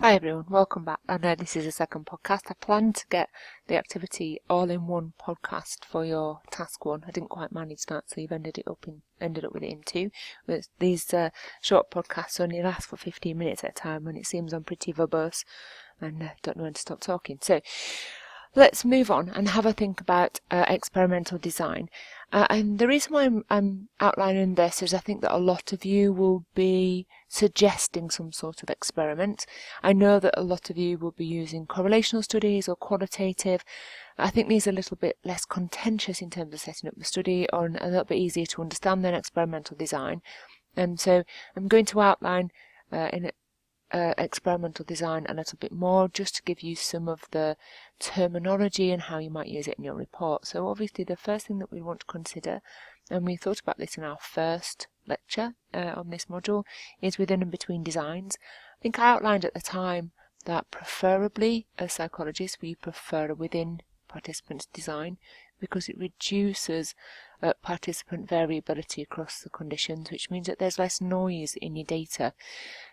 Hi everyone, welcome back. I know this is a second podcast. I planned to get the activity all in one podcast for your task one. I didn't quite manage that, so you've ended up with it in two. But these short podcasts only last for 15 minutes at a time, and it seems I'm pretty verbose and don't know when to stop talking. So let's move on and have a think about experimental design. And the reason why I'm outlining this is I think that a lot of you will be suggesting some sort of experiment. I know that a lot of you will be using correlational studies or qualitative. I think these are a little bit less contentious in terms of setting up the study, or a little bit easier to understand than experimental design. And so I'm going to outline experimental design a little bit more, just to give you some of the terminology and how you might use it in your report. So obviously the first thing that we want to consider, and we thought about this in our first lecture on this module, is within and between designs. I think I outlined at the time that preferably as psychologists we prefer a within participants design because it reduces participant variability across the conditions, which means that there's less noise in your data.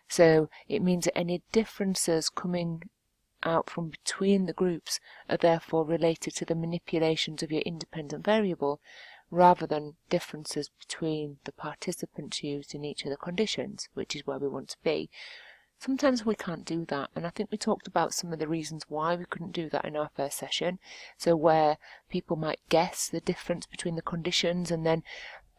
So it means that any differences coming out from between the groups are therefore related to the manipulations of your independent variable rather than differences between the participants used in each of the conditions, which is where we want to be. Sometimes we can't do that, and I think we talked about some of the reasons why we couldn't do that in our first session. So where people might guess the difference between the conditions, and then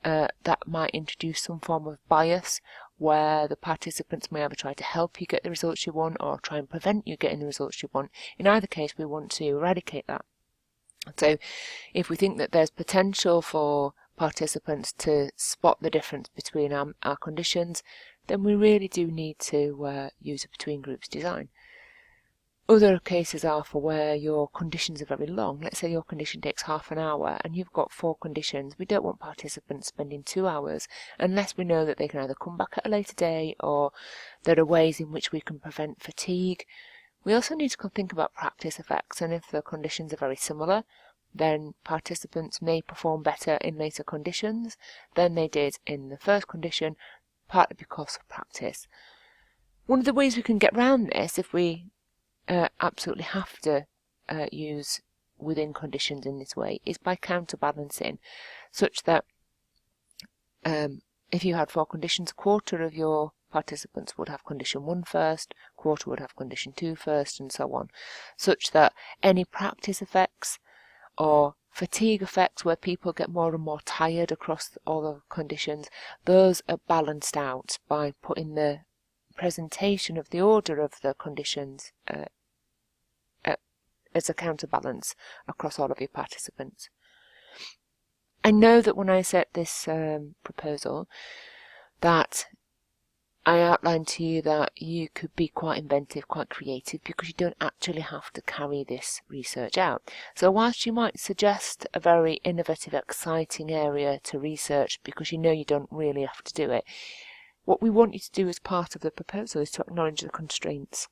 that might introduce some form of bias where the participants may either try to help you get the results you want or try and prevent you getting the results you want. In either case, we want to eradicate that. So if we think that there's potential for participants to spot the difference between our conditions, then we really do need to use a between groups design. Other cases are for where your conditions are very long. Let's say your condition takes half an hour and you've got 4 conditions. We don't want participants spending 2 hours unless we know that they can either come back at a later day or there are ways in which we can prevent fatigue. We also need to think about practice effects, and if the conditions are very similar, then participants may perform better in later conditions than they did in the first condition, partly because of practice. One of the ways we can get around this, if we absolutely have to use within conditions in this way, is by counterbalancing, such that if you had 4 conditions, a quarter of your participants would have condition 1 first, a quarter would have condition 2 first, and so on, such that any practice effects or fatigue effects where people get more and more tired across all the conditions, those are balanced out by putting the presentation of the order of the conditions as a counterbalance across all of your participants. I know that when I set this proposal that I outlined to you that you could be quite inventive, quite creative, because you don't actually have to carry this research out. So whilst you might suggest a very innovative, exciting area to research because you know you don't really have to do it, what we want you to do as part of the proposal is to acknowledge the constraints.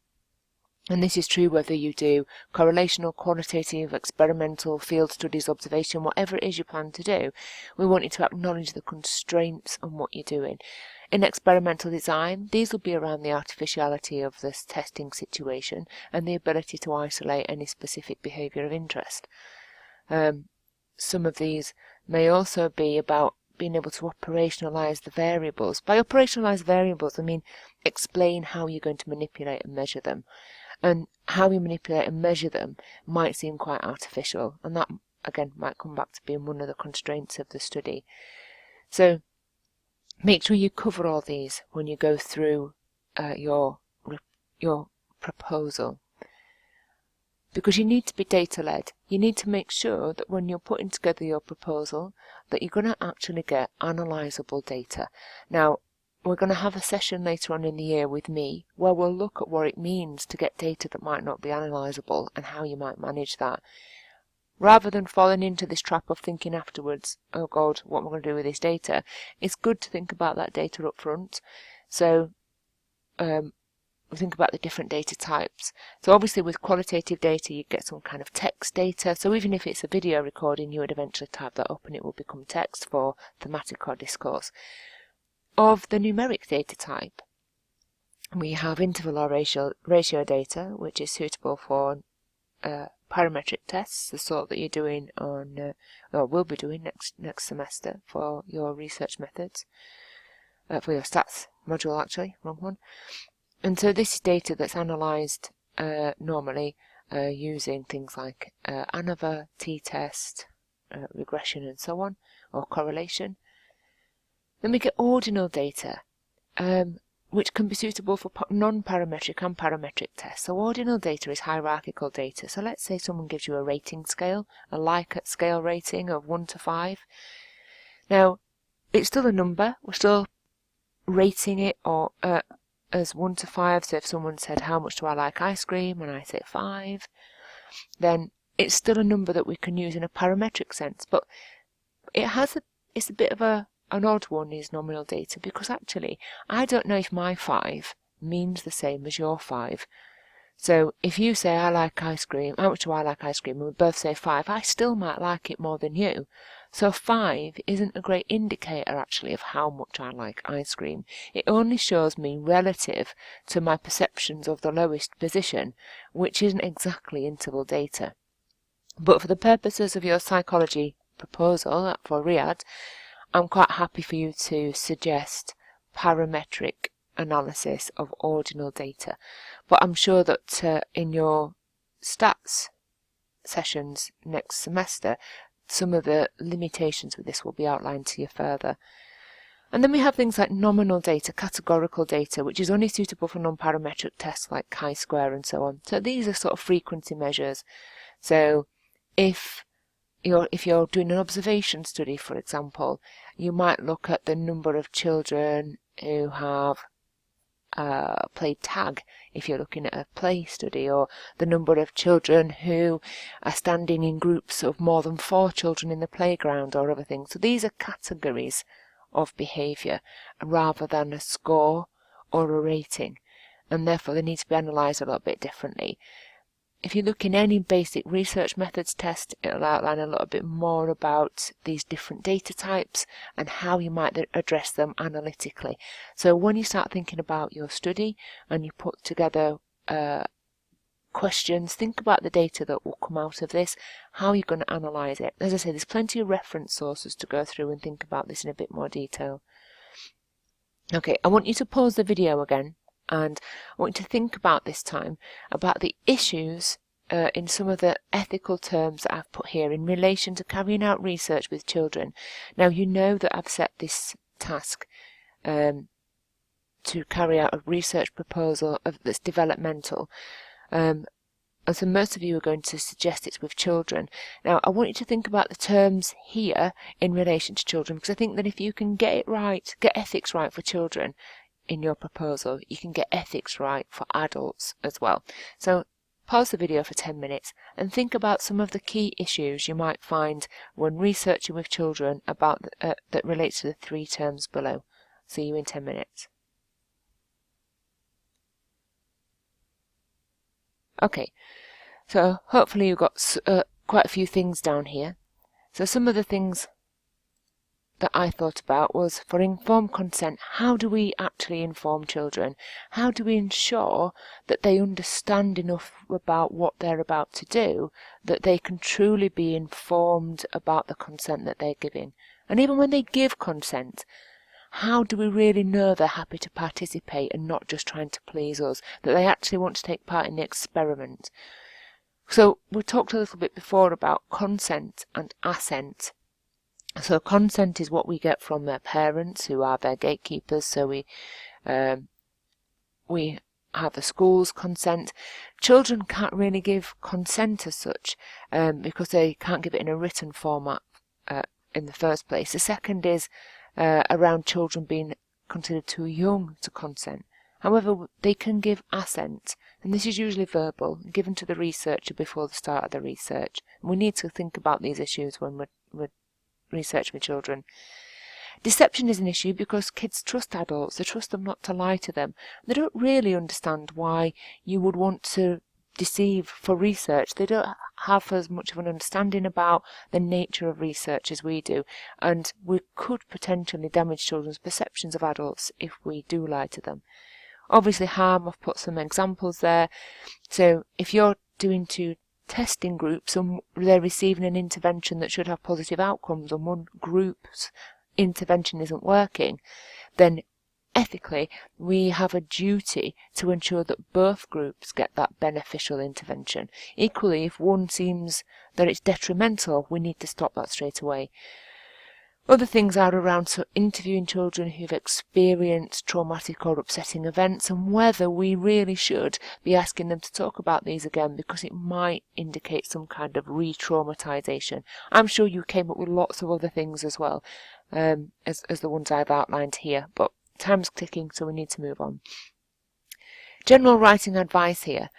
And this is true whether you do correlational, qualitative, experimental, field studies, observation, whatever it is you plan to do. We want you to acknowledge the constraints on what you're doing. In experimental design, these will be around the artificiality of this testing situation and the ability to isolate any specific behaviour of interest. Some of these may also be about being able to operationalise the variables. By operationalise variables, I mean explain how you're going to manipulate and measure them. And how we manipulate and measure them might seem quite artificial, and that again might come back to being one of the constraints of the study. So make sure you cover all these when you go through your proposal, because you need to be data-led. You need to make sure that when you're putting together your proposal that you're going to actually get analysable data. Now, we're going to have a session later on in the year with me where we'll look at what it means to get data that might not be analysable and how you might manage that. Rather than falling into this trap of thinking afterwards, oh God, what am I going to do with this data? It's good to think about that data up front. So we think about the different data types. So obviously with qualitative data you get some kind of text data. So even if it's a video recording, you would eventually type that up and it will become text for thematic or discourse. Of the numeric data type, We have interval or ratio data, which is suitable for parametric tests, the sort that you're doing on, or will be doing next semester for your research methods, for your stats module actually, wrong one. And so this is data that's analysed normally using things like ANOVA, t-test, regression and so on, or correlation. Then we get ordinal data, which can be suitable for non-parametric and parametric tests. So ordinal data is hierarchical data. So let's say someone gives you a rating scale, a Likert scale rating of 1 to 5. Now, it's still a number. We're still rating it or as 1 to 5. So if someone said, how much do I like ice cream? And I say 5, then it's still a number that we can use in a parametric sense. But it's a bit of an odd one, is nominal data, because actually I don't know if my 5 means the same as your 5. So if you say I like ice cream, how much do I like ice cream, and we both say 5, I still might like it more than you. So 5 isn't a great indicator actually of how much I like ice cream. It only shows me relative to my perceptions of the lowest position, which isn't exactly interval data. But for the purposes of your psychology proposal for RIAD, I'm quite happy for you to suggest parametric analysis of ordinal data. But I'm sure that in your stats sessions next semester, some of the limitations with this will be outlined to you further. And then we have things like nominal data, categorical data, which is only suitable for non-parametric tests like chi-square and so on. So these are sort of frequency measures. So if you're doing an observation study, for example, you might look at the number of children who have played tag, if you're looking at a play study, or the number of children who are standing in groups of more than 4 children in the playground, or other things. So these are categories of behaviour rather than a score or a rating, and therefore they need to be analysed a little bit differently. If you look in any basic research methods test, it'll outline a little bit more about these different data types and how you might address them analytically. So when you start thinking about your study and you put together questions, think about the data that will come out of this, how you're going to analyse it. As I say, there's plenty of reference sources to go through and think about this in a bit more detail. Okay, I want you to pause the video again. And I want you to think about this time about the issues in some of the ethical terms that I've put here in relation to carrying out research with children. Now, you know that I've set this task to carry out a research proposal that's developmental. And so most of you are going to suggest it's with children. Now, I want you to think about the terms here in relation to children, because I think that if you can get it right, get ethics right for children, in your proposal, you can get ethics right for adults as well. So pause the video for 10 minutes and think about some of the key issues you might find when researching with children about that relates to the 3 terms below. See you in 10 minutes. Okay, so hopefully you've got quite a few things down here. So some of the things that I thought about was, for informed consent, how do we actually inform children? How do we ensure that they understand enough about what they're about to do, that they can truly be informed about the consent that they're giving? And even when they give consent, how do we really know they're happy to participate and not just trying to please us, that they actually want to take part in the experiment? So we talked a little bit before about consent and assent. So consent is what we get from their parents, who are their gatekeepers. So we have the school's consent. Children can't really give consent as such because they can't give it in a written format in the first place. The second is around children being considered too young to consent. However, they can give assent, and this is usually verbal, given to the researcher before the start of the research. And we need to think about these issues when we're research with children. Deception is an issue because kids trust adults. They trust them not to lie to them. They don't really understand why you would want to deceive for research. They don't have as much of an understanding about the nature of research as we do, and we could potentially damage children's perceptions of adults if we do lie to them. Obviously harm, I've put some examples there. So if you're doing 2 testing groups and they're receiving an intervention that should have positive outcomes and one group's intervention isn't working, then ethically we have a duty to ensure that both groups get that beneficial intervention. Equally, if one seems that it's detrimental, we need to stop that straight away. Other things are around interviewing children who've experienced traumatic or upsetting events and whether we really should be asking them to talk about these again, because it might indicate some kind of re-traumatization. I'm sure you came up with lots of other things as well, as the ones I've outlined here, but time's ticking, so we need to move on. General writing advice here.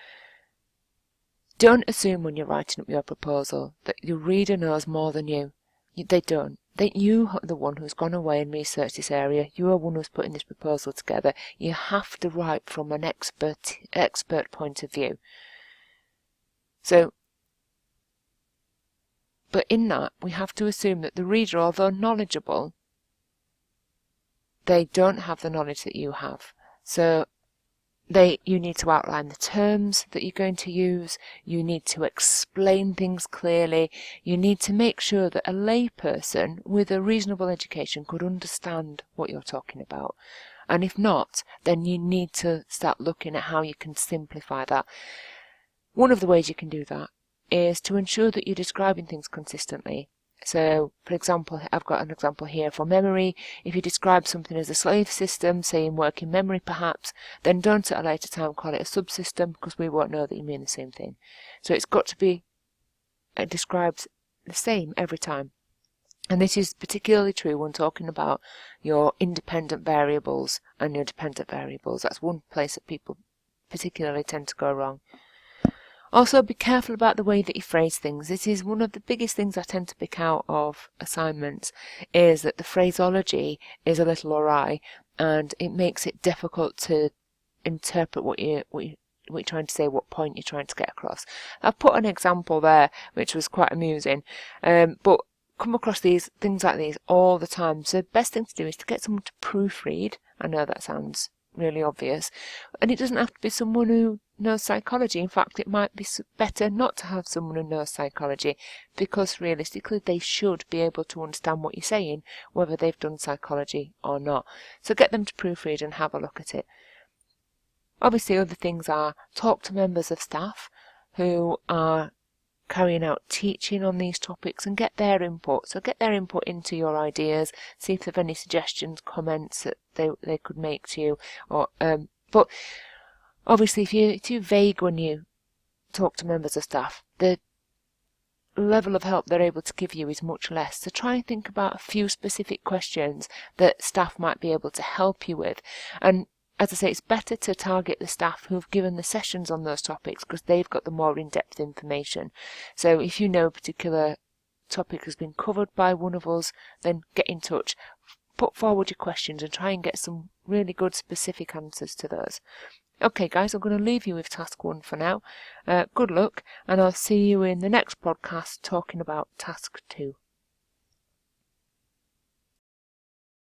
Don't assume when you're writing up your proposal that your reader knows more than you. They don't. You are the one who's gone away and researched this area. You are one who's putting this proposal together. You have to write from an expert point of view. So, but in that, we have to assume that the reader, although knowledgeable, they don't have the knowledge that you have. So you need to outline the terms that you're going to use, you need to explain things clearly, you need to make sure that a layperson with a reasonable education could understand what you're talking about. And if not, then you need to start looking at how you can simplify that. One of the ways you can do that is to ensure that you're describing things consistently. So, for example, I've got an example here for memory. If you describe something as a slave system, say in working memory perhaps, then don't at a later time call it a subsystem, because we won't know that you mean the same thing. So it's got to be described the same every time. And this is particularly true when talking about your independent variables and your dependent variables. That's one place that people particularly tend to go wrong. Also, be careful about the way that you phrase things. This is one of the biggest things I tend to pick out of assignments, is that the phraseology is a little awry and it makes it difficult to interpret what you're trying to say, what point you're trying to get across. I've put an example there which was quite amusing, but come across these things like these all the time. So the best thing to do is to get someone to proofread. I know that sounds really obvious, and it doesn't have to be someone who knows psychology. In fact, it might be better not to have someone who knows psychology, because realistically they should be able to understand what you're saying, whether they've done psychology or not. So get them to proofread and have a look at it. Obviously, other things are talk to members of staff who are carrying out teaching on these topics and get their input. So get their input into your ideas, see if there are any suggestions, comments that they could make to you. Or but obviously, if you're too vague when you talk to members of staff, the level of help they're able to give you is much less. So try and think about a few specific questions that staff might be able to help you with. And as I say, it's better to target the staff who've given the sessions on those topics, because they've got the more in-depth information. So if you know a particular topic has been covered by one of us, then get in touch, put forward your questions and try and get some really good specific answers to those. Okay guys, I'm going to leave you with task 1 for now. Good luck, and I'll see you in the next podcast talking about task 2.